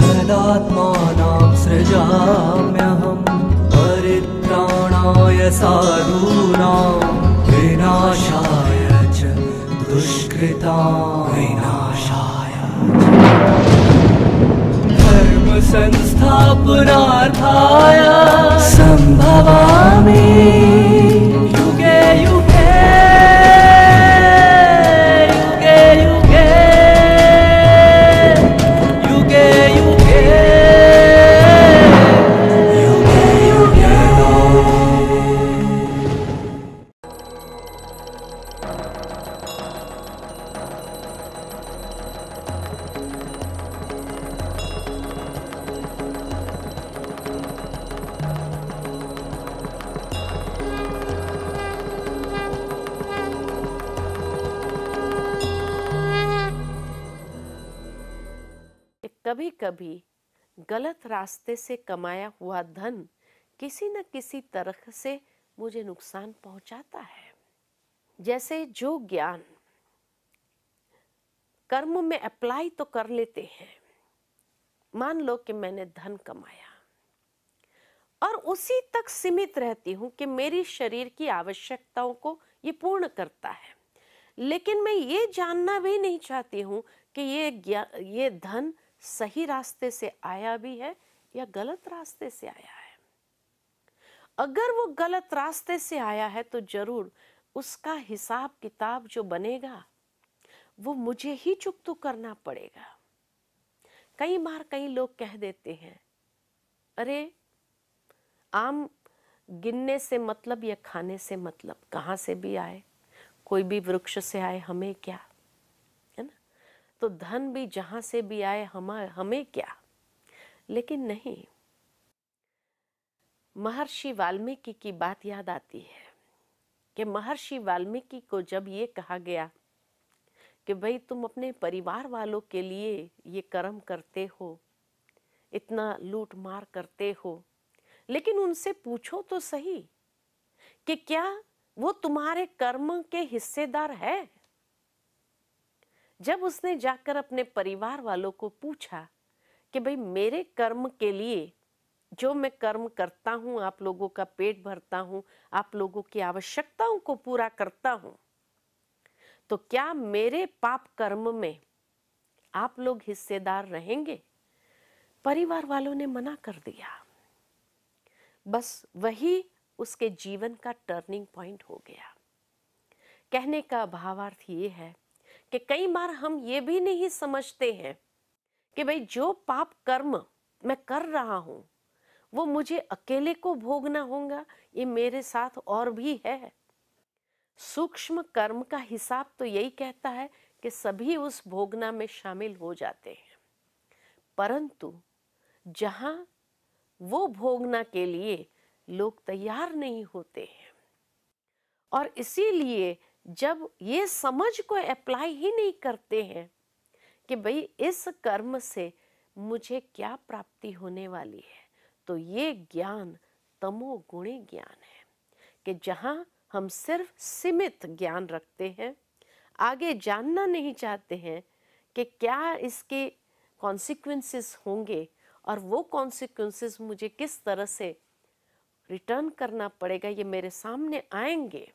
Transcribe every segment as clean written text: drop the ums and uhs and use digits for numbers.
तदात्मानां सृजाम्यहं परित्राणाय साधूनां विनाशाय च दुष्कृतां विनाशाय धर्म संस्थापनार्थाय संभवामि युगे युगे कभी कभी गलत रास्ते से कमाया हुआ धन किसी न किसी तरह से मुझे नुकसान पहुंचाता है। जैसे जो ज्ञान कर्म में अप्लाई तो कर लेते हैं, मान लो कि मैंने धन कमाया और उसी तक सीमित रहती हूं कि मेरी शरीर की आवश्यकताओं को ये पूर्ण करता है, लेकिन मैं ये जानना भी नहीं चाहती हूं कि ये धन सही रास्ते से आया भी है या गलत रास्ते से आया है। अगर वो गलत रास्ते से आया है तो जरूर उसका हिसाब किताब जो बनेगा वो मुझे ही चुकता करना पड़ेगा। कई बार कई लोग कह देते हैं, अरे आम गिनने से मतलब या खाने से मतलब, कहाँ से भी आए, कोई भी वृक्ष से आए, हमें क्या, है ना। तो धन भी जहां से भी आए हमें क्या। लेकिन नहीं, महर्षि वाल्मीकि की बात याद आती है कि महर्षि वाल्मीकि को जब ये कहा गया कि भाई तुम अपने परिवार वालों के लिए ये कर्म करते हो, इतना लूट मार करते हो, लेकिन उनसे पूछो तो सही कि क्या वो तुम्हारे कर्म के हिस्सेदार है। जब उसने जाकर अपने परिवार वालों को पूछा कि भाई मेरे कर्म के लिए जो मैं कर्म करता हूं, आप लोगों का पेट भरता हूं, आप लोगों की आवश्यकताओं को पूरा करता हूं, तो क्या मेरे पाप कर्म में आप लोग हिस्सेदार रहेंगे? परिवार वालों ने मना कर दिया। बस वही उसके जीवन का टर्निंग पॉइंट हो गया। कहने का भावार्थ ये है कि कई बार हम ये भी नहीं समझते हैं कि भाई जो पाप कर्म मैं कर रहा हूं वो मुझे अकेले को भोगना होगा, ये मेरे साथ और भी है। सूक्ष्म कर्म का हिसाब तो यही कहता है कि सभी उस भोगना में शामिल हो जाते हैं, परंतु जहां वो भोगना के लिए लोग तैयार नहीं होते हैं और इसीलिए जब ये समझ को अप्लाई ही नहीं करते हैं कि भाई इस कर्म से मुझे क्या प्राप्ति होने वाली है, तो ये ज्ञान तमोगुणी ज्ञान है कि जहां हम सिर्फ सीमित ज्ञान रखते हैं, आगे जानना नहीं चाहते हैं कि क्या इसके कॉन्सिक्वेंसेस होंगे और वो कॉन्सिक्वेंसेस मुझे किस तरह से रिटर्न करना पड़ेगा, ये मेरे सामने आएंगे,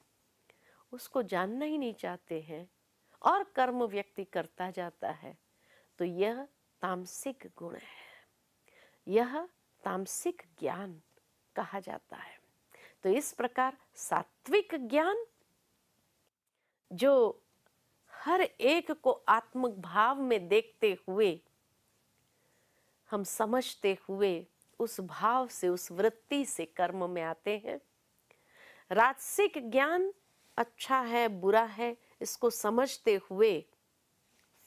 उसको जानना ही नहीं चाहते हैं और कर्म व्यक्ति करता जाता है, तो यह तामसिक गुण है, यह तामसिक ज्ञान कहा जाता है। तो इस प्रकार सात्विक ज्ञान जो हर एक को आत्म भाव में देखते हुए, हम समझते हुए उस भाव से, उस वृत्ति से कर्म में आते हैं। राजसिक ज्ञान अच्छा है बुरा है इसको समझते हुए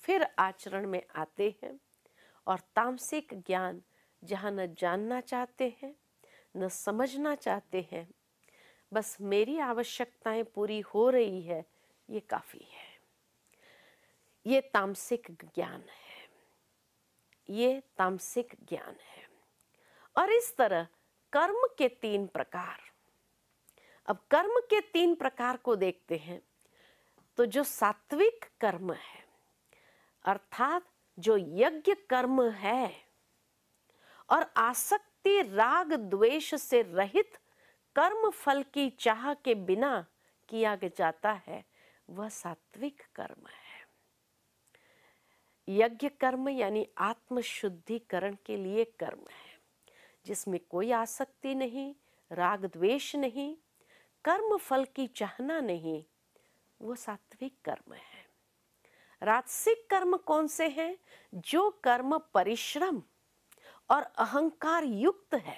फिर आचरण में आते हैं, और तामसिक ज्ञान जहाँ न जानना चाहते हैं न समझना चाहते हैं, बस मेरी आवश्यकताएं पूरी हो रही है, ये काफ़ी है। ये तामसिक ज्ञान है, ये तामसिक ज्ञान है। और इस तरह कर्म के 3 प्रकार। अब कर्म के 3 प्रकार को देखते हैं तो जो सात्विक कर्म है, अर्थात जो यज्ञ कर्म है और आसक्ति राग द्वेष से रहित कर्म फल की चाह के बिना किया जाता है, वह सात्विक कर्म है। यज्ञ कर्म यानी आत्म शुद्धिकरण के लिए कर्म है, जिसमें कोई आसक्ति नहीं, राग द्वेष नहीं, कर्म फल की चाहना नहीं, वो सात्विक कर्म है। राजसिक कर्म कौन से हैं? जो कर्म परिश्रम और अहंकार युक्त है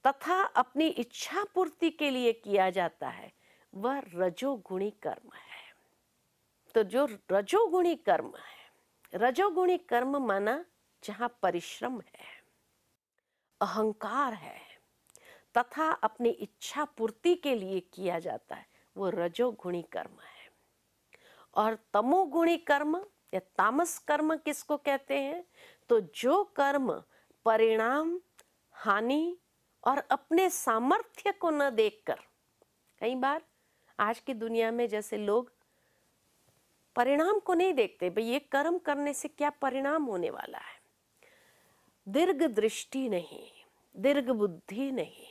तथा अपनी इच्छा पूर्ति के लिए किया जाता है, वह रजोगुणी कर्म है। तो जो रजोगुणी कर्म है, रजोगुणी कर्म माना जहां परिश्रम है, अहंकार है तथा अपनी इच्छा पूर्ति के लिए किया जाता है, वो रजोगुणी कर्म है। और तमोगुणी कर्म या तामस कर्म किसको कहते हैं? तो जो कर्म परिणाम, हानि और अपने सामर्थ्य को न देखकर, कई बार आज की दुनिया में जैसे लोग परिणाम को नहीं देखते, भाई ये कर्म करने से क्या परिणाम होने वाला है, दीर्घ दृष्टि नहीं, दीर्घ बुद्धि नहीं,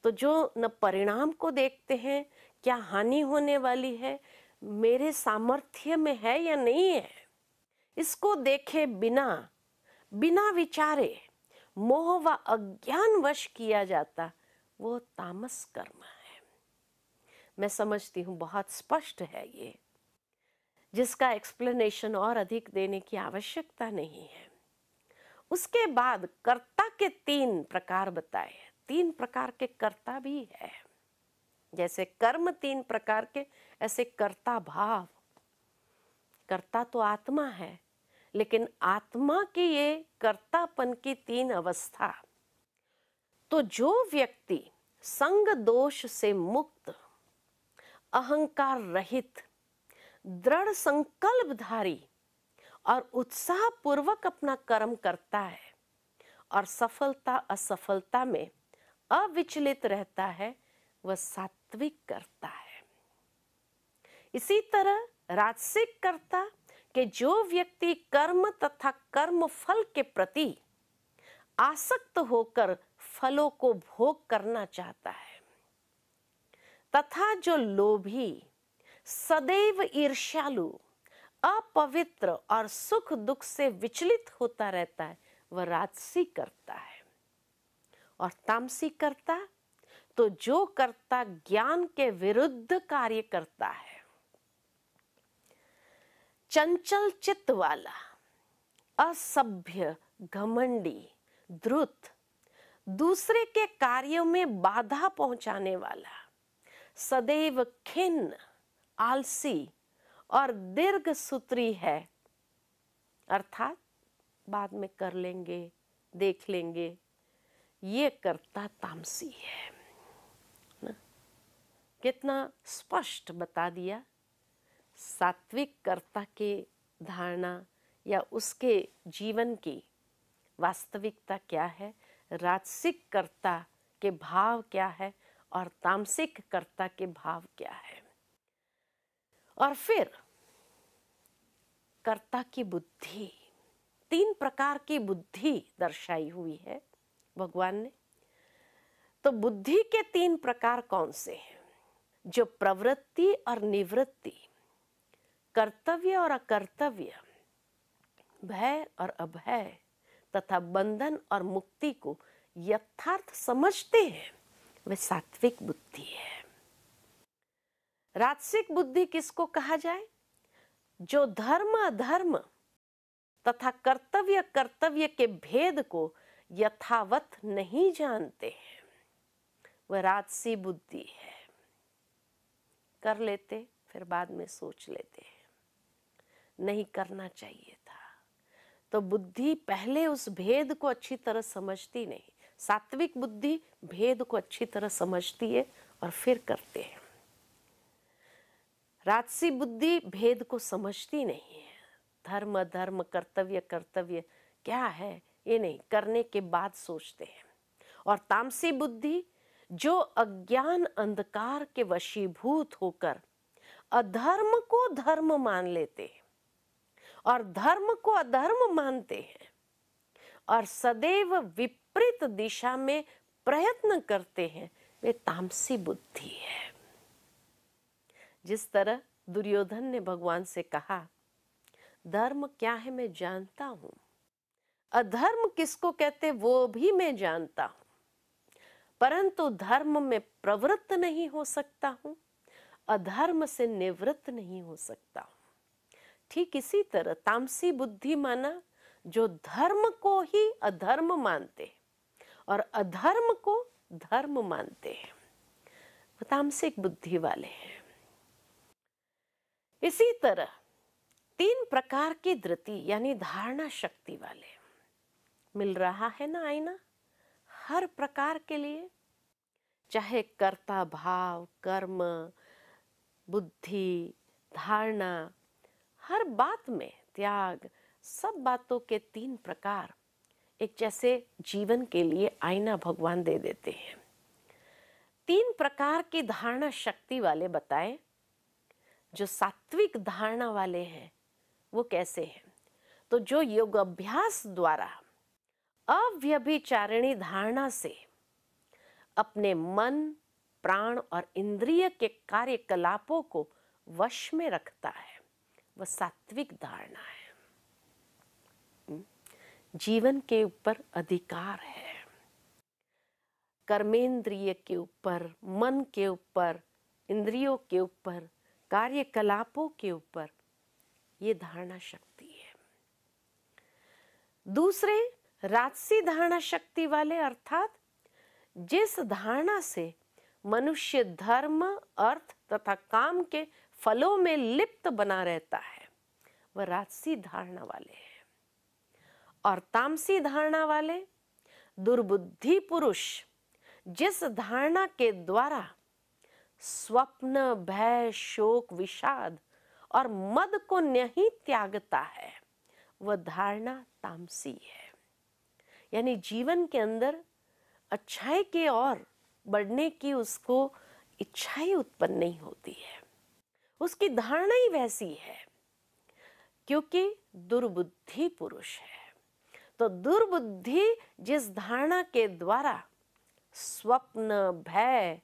तो जो न परिणाम को देखते हैं, क्या हानि होने वाली है, मेरे सामर्थ्य में है या नहीं है, इसको देखे बिना, बिना विचारे मोह व अज्ञान वश किया जाता, वो तामस कर्म है। मैं समझती हूँ बहुत स्पष्ट है ये, जिसका एक्सप्लेनेशन और अधिक देने की आवश्यकता नहीं है। उसके बाद कर्ता के 3 प्रकार बताए। 3 प्रकार के कर्ता भी है, जैसे कर्म 3 प्रकार के, ऐसे कर्ता भाव। कर्ता तो आत्मा है, लेकिन आत्मा की ये कर्तापन की 3 अवस्था। तो जो व्यक्ति संग दोष से मुक्त, अहंकार रहित, दृढ़ संकल्पधारी और उत्साह पूर्वक अपना कर्म करता है और सफलता असफलता में अविचलित रहता है, वह सात्विक कर्ता है। इसी तरह राजसिक कर्ता कि जो व्यक्ति कर्म तथा कर्म फल के प्रति आसक्त होकर फलों को भोग करना चाहता है, तथा जो लोभी, सदैव ईर्ष्यालु, अपवित्र और सुख दुख से विचलित होता रहता है, वह राजसी कर्ता है। और तामसी कर्ता, तो जो कर्ता ज्ञान के विरुद्ध कार्य करता है, चंचल चित्त वाला, असभ्य, घमंडी, द्रुत, दूसरे के कार्यों में बाधा पहुंचाने वाला, सदैव खिन्न, आलसी और दीर्घ सूत्री है, अर्थात बाद में कर लेंगे, देख लेंगे, ये कर्ता तामसी है ना? कितना स्पष्ट बता दिया। सात्विक कर्ता के धारणा या उसके जीवन की वास्तविकता क्या है, राजसिक कर्ता के भाव क्या है और तामसिक कर्ता के भाव क्या है। और फिर कर्ता की बुद्धि, 3 प्रकार की बुद्धि दर्शाई हुई है भगवान ने। तो बुद्धि के 3 प्रकार कौन से हैं? जो प्रवृत्ति और निवृत्ति, कर्तव्य और अकर्तव्य, भय और अभय तथा बंधन और मुक्ति को यथार्थ समझते हैं, वे सात्विक बुद्धि है। राजसिक बुद्धि किसको कहा जाए? जो धर्म अधर्म तथा कर्तव्य कर्तव्य के भेद को यथावत नहीं जानते हैं, वह राजसी बुद्धि है। कर लेते फिर बाद में सोच लेते हैं, नहीं करना चाहिए था, तो बुद्धि पहले उस भेद को अच्छी तरह समझती नहीं। सात्विक बुद्धि भेद को अच्छी तरह समझती है और फिर करते हैं। राजसी बुद्धि भेद को समझती नहीं है। धर्म अधर्म, कर्तव्य कर्तव्य क्या है ये नहीं, करने के बाद सोचते हैं। और तामसी बुद्धि जो अज्ञान अंधकार के वशीभूत होकर अधर्म को धर्म मान लेते हैं और धर्म को अधर्म मानते हैं और सदैव विपरीत दिशा में प्रयत्न करते हैं, वे तामसी बुद्धि है। जिस तरह दुर्योधन ने भगवान से कहा, धर्म क्या है मैं जानता हूं, अधर्म किसको कहते वो भी मैं जानता हूं, परंतु धर्म में प्रवृत्त नहीं हो सकता हूं, अधर्म से निवृत्त नहीं हो सकता हूं। ठीक इसी तरह तामसी बुद्धि माना जो धर्म को ही अधर्म मानते हैं और अधर्म को धर्म मानते हैं, वो तामसिक बुद्धि वाले हैं। इसी तरह 3 प्रकार की धृति यानी धारणा शक्ति वाले, मिल रहा है ना आईना हर प्रकार के लिए, चाहे कर्ता भाव, कर्म, बुद्धि, धारणा, हर बात में त्याग, सब बातों के 3 प्रकार एक जैसे जीवन के लिए आईना भगवान दे देते हैं। 3 प्रकार की धारणा शक्ति वाले बताए। जो सात्विक धारणा वाले हैं वो कैसे हैं? तो जो योग अभ्यास द्वारा अव्यभिचारिणी धारणा से अपने मन, प्राण और इंद्रिय के कार्यकलापों को वश में रखता है, वह सात्विक धारणा है। जीवन के ऊपर अधिकार है, कर्मेंद्रिय के ऊपर, मन के ऊपर, इंद्रियों के ऊपर, कार्यकलापों के ऊपर, ये धारणा शक्ति है। दूसरे राजसी धारणा शक्ति वाले अर्थात जिस धारणा से मनुष्य धर्म, अर्थ तथा काम के फलों में लिप्त बना रहता है, वह राजसी धारणा वाले हैं। और तामसी धारणा वाले दुर्बुद्धि पुरुष जिस धारणा के द्वारा स्वप्न, भय, शोक, विषाद और मद को नहीं त्यागता है, वह धारणा तामसी है। यानी जीवन के अंदर अच्छाई के और बढ़ने की उसको इच्छा ही उत्पन्न नहीं होती है, उसकी धारणा ही वैसी है, क्योंकि दुर्बुद्धि पुरुष है। तो दुर्बुद्धि जिस धारणा के द्वारा स्वप्न, भय,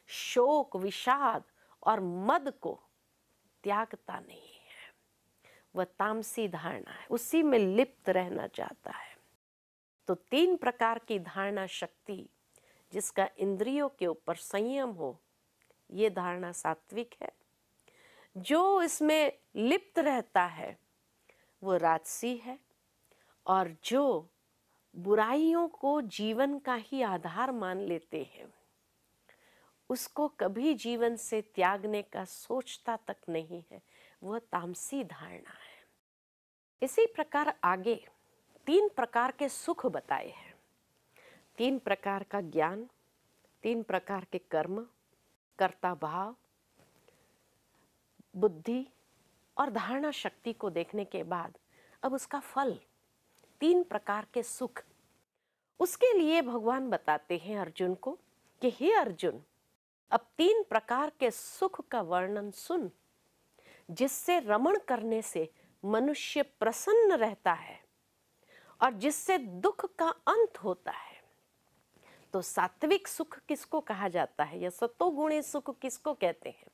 शोक, विषाद और मद को त्यागता नहीं है, वह तामसी धारणा है, उसी में लिप्त रहना चाहता है। तो 3 प्रकार की धारणा शक्ति जिसका इंद्रियों के ऊपर संयम हो, ये धारणा सात्विक है। जो इसमें लिप्त रहता है वो राजसी है। और जो बुराइयों को जीवन का ही आधार मान लेते हैं, उसको कभी जीवन से त्यागने का सोचता तक नहीं है, वह तामसी धारणा है। इसी प्रकार आगे 3 प्रकार के सुख बताए हैं। 3 प्रकार का ज्ञान, 3 प्रकार के कर्म, कर्ता भाव, बुद्धि और धारणा शक्ति को देखने के बाद अब उसका फल 3 प्रकार के सुख, उसके लिए भगवान बताते हैं अर्जुन को कि हे अर्जुन, अब 3 प्रकार के सुख का वर्णन सुन, जिससे रमण करने से मनुष्य प्रसन्न रहता है और जिससे दुख का अंत होता है। तो सात्विक सुख किसको कहा जाता है या सतोगुणी सुख किसको कहते हैं?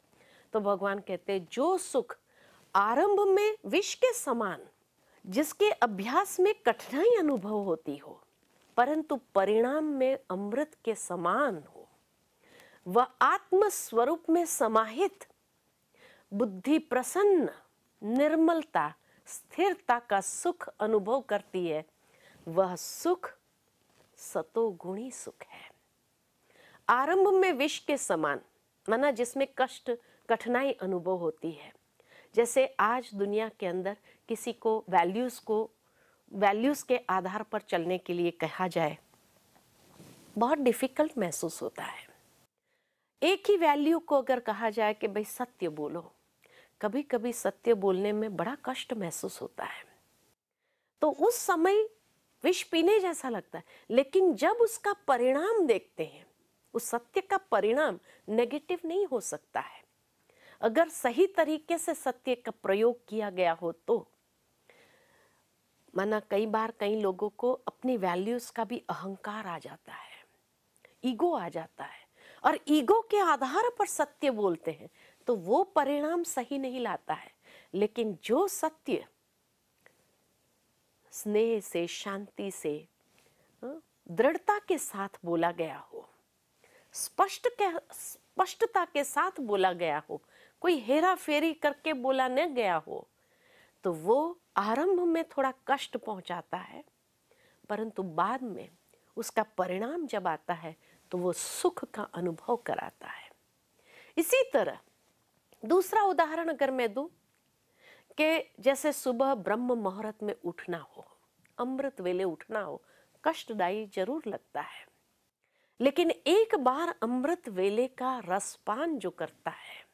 तो भगवान कहते हैं जो सुख आरंभ में विष के समान, जिसके अभ्यास में कठिनाई अनुभव होती हो, परंतु परिणाम में अमृत के समान हो, वह आत्म स्वरूप में समाहित, बुद्धि प्रसन्न, निर्मलता, स्थिरता का सुख अनुभव करती है, वह सुख सतोगुणी सुख है। आरंभ में विष के समान माना जिसमें कष्ट, कठिनाई अनुभव होती है। जैसे आज दुनिया के अंदर किसी को वैल्यूज को वैल्यूज के आधार पर चलने के लिए कहा जाए, बहुत डिफिकल्ट महसूस होता है। एक ही वैल्यू को अगर कहा जाए कि भाई सत्य बोलो, कभी कभी सत्य बोलने में बड़ा कष्ट महसूस होता है, तो उस समय विष पीने जैसा लगता है। लेकिन जब उसका परिणाम देखते हैं, उस सत्य का परिणाम नेगेटिव नहीं हो सकता है। अगर सही तरीके से सत्य का प्रयोग किया गया हो तो माना कई बार कई लोगों को अपनी वैल्यूज का भी अहंकार आ जाता है, ईगो आ जाता है, और ईगो के आधार पर सत्य बोलते हैं तो वो परिणाम सही नहीं लाता है। लेकिन जो सत्य स्नेह से, शांति से, दृढ़ता के साथ बोला गया हो, स्पष्टता के साथ बोला गया हो, कोई हेरा फेरी करके बोला न गया हो, तो वो आरंभ में थोड़ा कष्ट पहुंचाता है, परंतु बाद में उसका परिणाम जब आता है तो वो सुख का अनुभव कराता है। इसी तरह दूसरा उदाहरण अगर मैं दूं कि जैसे सुबह ब्रह्म मुहूर्त में उठना हो, अमृत वेले उठना हो, कष्टदायी जरूर लगता है, लेकिन एक बार अमृत वेले का रसपान जो करता है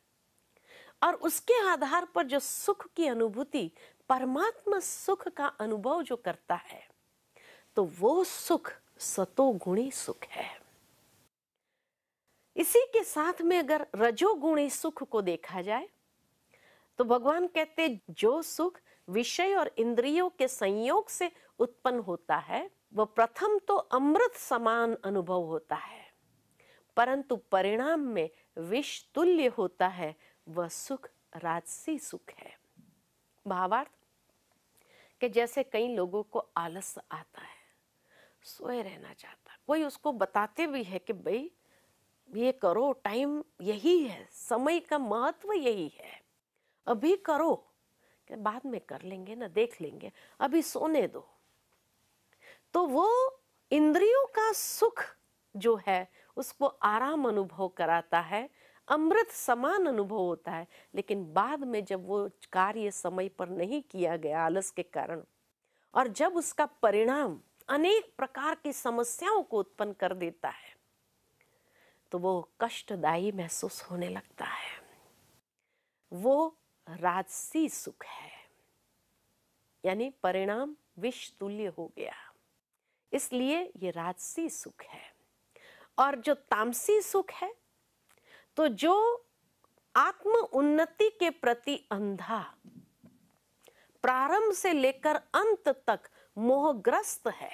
और उसके आधार पर जो सुख की अनुभूति, परमात्मा सुख का अनुभव जो करता है, तो वो सुख सतोगुणी सुख है। इसी के साथ में अगर रजोगुणी सुख को देखा जाए तो भगवान कहते जो सुख विषय और इंद्रियों के संयोग से उत्पन्न होता है वह प्रथम तो अमृत समान अनुभव होता है, परंतु परिणाम में विष तुल्य होता है, वह सुख राजसी सुख है। भावार्थ कि जैसे कई लोगों को आलस आता है, सोए रहना चाहता, कोई उसको बताते भी है कि भाई ये करो, टाइम यही है, समय का महत्व यही है, अभी करो, कि बाद में कर लेंगे ना, देख लेंगे, अभी सोने दो, तो वो इंद्रियों का सुख जो है उसको आराम अनुभव कराता है, अमृत समान अनुभव होता है। लेकिन बाद में जब वो कार्य समय पर नहीं किया गया आलस के कारण, और जब उसका परिणाम अनेक प्रकार की समस्याओं को उत्पन्न कर देता है, तो वो कष्टदायी महसूस होने लगता है। वो राजसी सुख है, यानी परिणाम विष तुल्य हो गया, इसलिए ये राजसी सुख है। और जो तामसी सुख है, तो जो आत्म उन्नति के प्रति अंधा, प्रारंभ से लेकर अंत तक मोहग्रस्त है,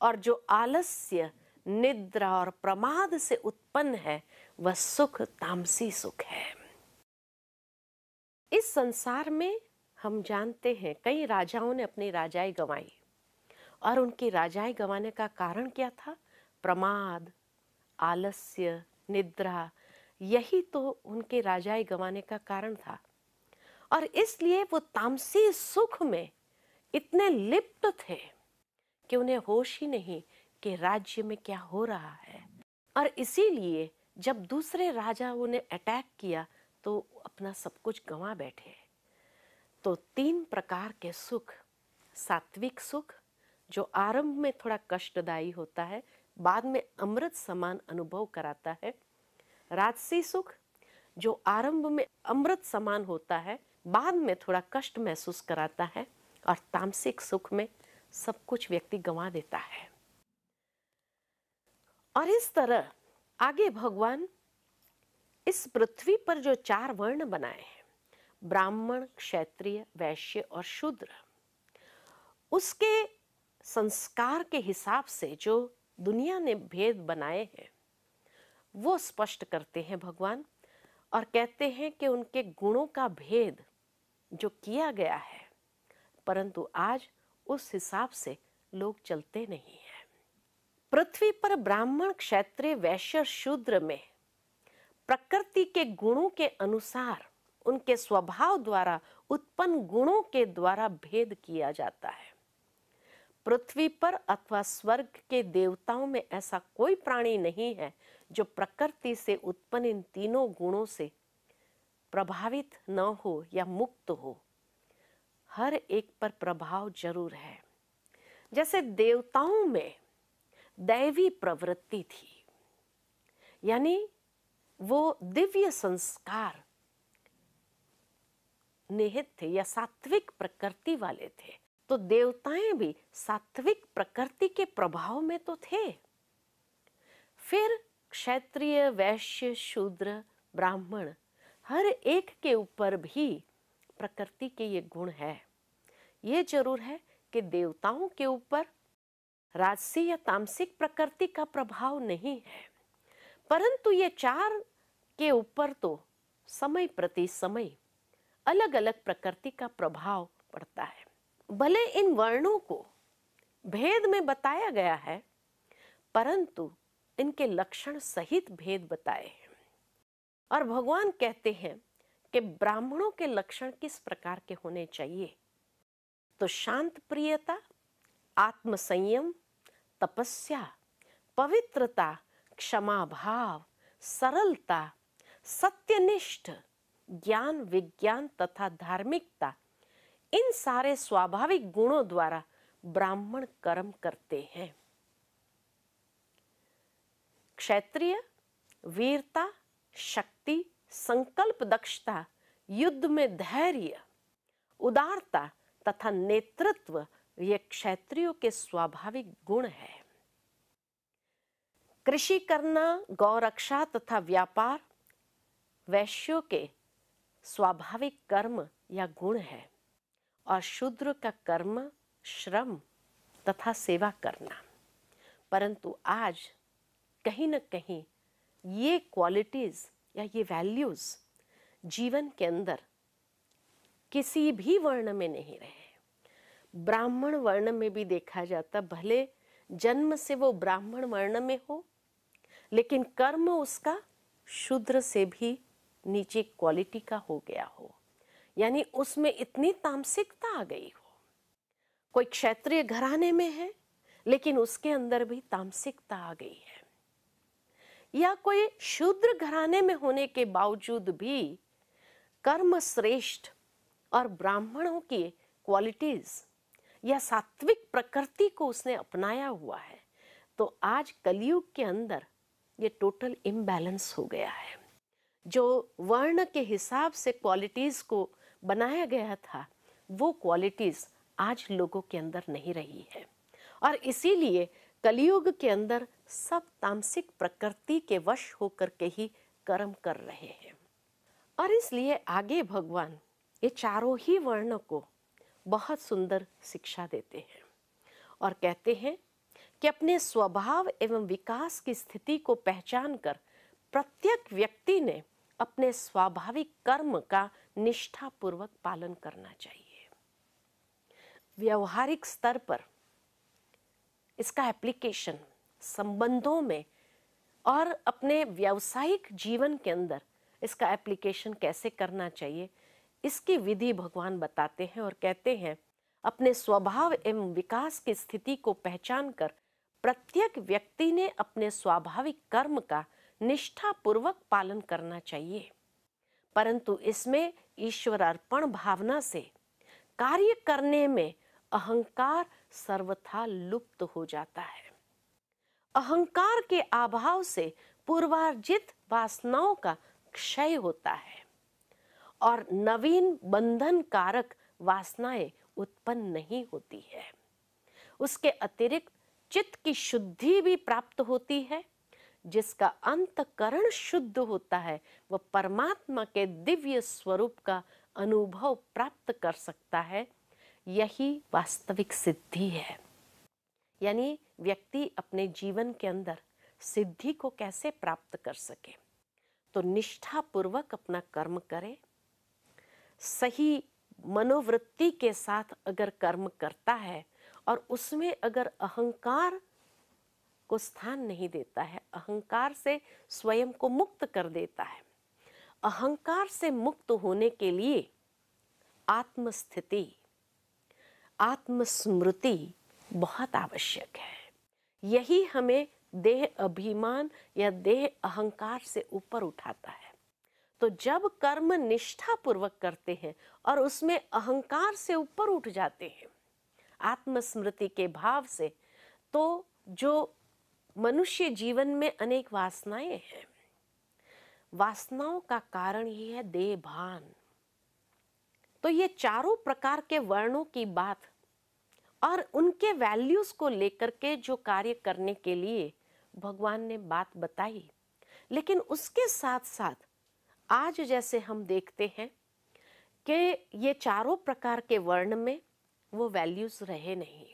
और जो आलस्य, निद्रा और प्रमाद से उत्पन्न है, वह सुख तामसी सुख है। इस संसार में हम जानते हैं कई राजाओं ने अपनी राजाई गंवाई, और उनकी राजाई गंवाने का कारण क्या था? प्रमाद, आलस्य, निद्रा, यही तो उनके राजाई गंवाने का कारण था। और इसलिए वो तामसी सुख में इतने लिप्त थे कि उन्हें होश ही नहीं कि राज्य में क्या हो रहा है। और इसीलिए जब दूसरे राजाओं ने अटैक किया तो अपना सब कुछ गंवा बैठे। तो तीन प्रकार के सुख, सात्विक सुख जो आरंभ में थोड़ा कष्टदायी होता है, बाद में अमृत समान अनुभव कराता है, राजसी सुख जो आरंभ में अमृत समान होता है, बाद में थोड़ा कष्ट महसूस कराता है, और तामसिक सुख में सब कुछ व्यक्ति गंवा देता है। और इस तरह आगे भगवान इस पृथ्वी पर जो चार वर्ण बनाए हैं, ब्राह्मण, क्षत्रिय, वैश्य और शूद्र, उसके संस्कार के हिसाब से जो दुनिया ने भेद बनाए हैं वो स्पष्ट करते हैं भगवान, और कहते हैं कि उनके गुणों का भेद जो किया गया है, परंतु आज उस हिसाब से लोग चलते नहीं हैं। पृथ्वी पर ब्राह्मण, क्षत्रिय, वैश्य, शूद्र में प्रकृति के गुणों के अनुसार उनके स्वभाव द्वारा उत्पन्न गुणों के द्वारा भेद किया जाता है। पृथ्वी पर अथवा स्वर्ग के देवताओं में ऐसा कोई प्राणी नहीं है जो प्रकृति से उत्पन्न इन तीनों गुणों से प्रभावित न हो या मुक्त हो। हर एक पर प्रभाव जरूर है। जैसे देवताओं में दैवी प्रवृत्ति थी, यानी वो दिव्य संस्कार निहित थे या सात्विक प्रकृति वाले थे, तो देवताएं भी सात्विक प्रकृति के प्रभाव में तो थे। फिर क्षत्रिय, वैश्य, शूद्र, ब्राह्मण, हर एक के ऊपर भी प्रकृति के ये गुण है। ये जरूर है कि देवताओं के ऊपर राजसी या तामसिक प्रकृति का प्रभाव नहीं है, परंतु ये चार के ऊपर तो समय प्रति समय अलग अलग प्रकृति का प्रभाव पड़ता है। भले इन वर्णों को भेद में बताया गया है, परंतु इनके लक्षण सहित भेद बताए हैं। और भगवान कहते हैं कि ब्राह्मणों के लक्षण किस प्रकार के होने चाहिए, तो शांत प्रियता, आत्मसंयम, तपस्या, पवित्रता, क्षमा भाव, सरलता, सत्यनिष्ठ, ज्ञान, विज्ञान तथा धार्मिकता, इन सारे स्वाभाविक गुणों द्वारा ब्राह्मण कर्म करते हैं। क्षत्रिय वीरता, शक्ति, संकल्प दक्षता, युद्ध में धैर्य, उदारता तथा नेतृत्व, ये क्षत्रियों के स्वाभाविक गुण है। कृषि करना, गौरक्षा तथा व्यापार वैश्यों के स्वाभाविक कर्म या गुण है। और शूद्र का कर्म श्रम तथा सेवा करना। परंतु आज कहीं न कहीं ये क्वालिटीज या ये वैल्यूज जीवन के अंदर किसी भी वर्ण में नहीं रहे। ब्राह्मण वर्ण में भी देखा जाता, भले जन्म से वो ब्राह्मण वर्ण में हो, लेकिन कर्म उसका शूद्र से भी नीचे क्वालिटी का हो गया हो, यानी उसमें इतनी तामसिकता आ गई हो। कोई क्षत्रिय घराने में है, लेकिन उसके अंदर भी तामसिकता आ गई है। या कोई शूद्र घराने में होने के बावजूद भी कर्म श्रेष्ठ और ब्राह्मणों की क्वालिटीज या सात्विक प्रकृति को उसने अपनाया हुआ है, तो आज कलयुग के अंदर ये टोटल इम्बैलेंस हो गया है। जो वर्ण के हिसाब से क्वालिटीज को बनाया गया था, वो क्वालिटीज आज लोगों के अंदर नहीं रही है, और इसीलिए कलयुग के अंदर सब तामसिक प्रकृति के वश होकर के ही कर्म कर रहे हैं। और इसलिए आगे भगवान ये चारों ही वर्ण को बहुत सुंदर शिक्षा देते हैं और कहते हैं कि अपने स्वभाव एवं विकास की स्थिति को पहचान कर प्रत्येक व्यक्ति ने अपने स्वाभाविक कर्म का निष्ठापूर्वक पालन करना चाहिए। व्यवहारिक स्तर पर इसका एप्लीकेशन संबंधों में और अपने व्यावसायिक जीवन के अंदर इसका एप्लीकेशन कैसे करना चाहिए, इसकी विधि भगवान बताते हैं और कहते हैं अपने स्वभाव एवं विकास की स्थिति को पहचान कर प्रत्येक व्यक्ति ने अपने स्वाभाविक कर्म का निष्ठापूर्वक पालन करना चाहिए, परंतु इसमें ईश्वर अर्पण भावना से कार्य करने में अहंकार सर्वथा लुप्त हो जाता है। अहंकार के अभाव से पूर्वार्जित वासनाओं का क्षय होता है और नवीन बंधन कारक वासनाएं उत्पन्न नहीं होती है। उसके अतिरिक्त चित्त की शुद्धि भी प्राप्त होती है, जिसका अंतकरण शुद्ध होता है वह परमात्मा के दिव्य स्वरूप का अनुभव प्राप्त कर सकता है। यही वास्तविक सिद्धि है। यानी व्यक्ति अपने जीवन के अंदर सिद्धि को कैसे प्राप्त कर सके, तो निष्ठापूर्वक अपना कर्म करे, सही मनोवृत्ति के साथ अगर कर्म करता है और उसमें अगर अहंकार को स्थान नहीं देता है, अहंकार से स्वयं को मुक्त कर देता है। अहंकार से मुक्त होने के लिए आत्मस्थिति, आत्मस्मृति बहुत आवश्यक है। यही हमें देह अभिमान या देह अहंकार से ऊपर उठाता है। तो जब कर्म निष्ठा पूर्वक करते हैं और उसमें अहंकार से ऊपर उठ जाते हैं, आत्मस्मृति के भाव से, तो जो मनुष्य जीवन में अनेक वासनाएं हैं, वासनाओं का कारण ही है देह भान। तो ये चारों प्रकार के वर्णों की बात और उनके वैल्यूज को लेकर के जो कार्य करने के लिए भगवान ने बात बताई, लेकिन उसके साथ साथ आज जैसे हम देखते हैं कि ये चारों प्रकार के वर्ण में वो वैल्यूज रहे नहीं,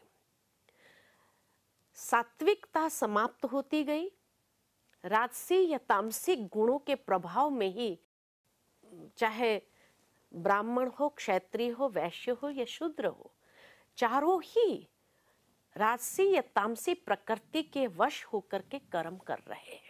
सात्विकता समाप्त होती गई, राजसी या तामसिक गुणों के प्रभाव में ही, चाहे ब्राह्मण हो, क्षत्रिय हो, वैश्य हो या शूद्र हो, चारों ही राजसी या तामसी प्रकृति के वश होकर के कर्म कर रहे हैं।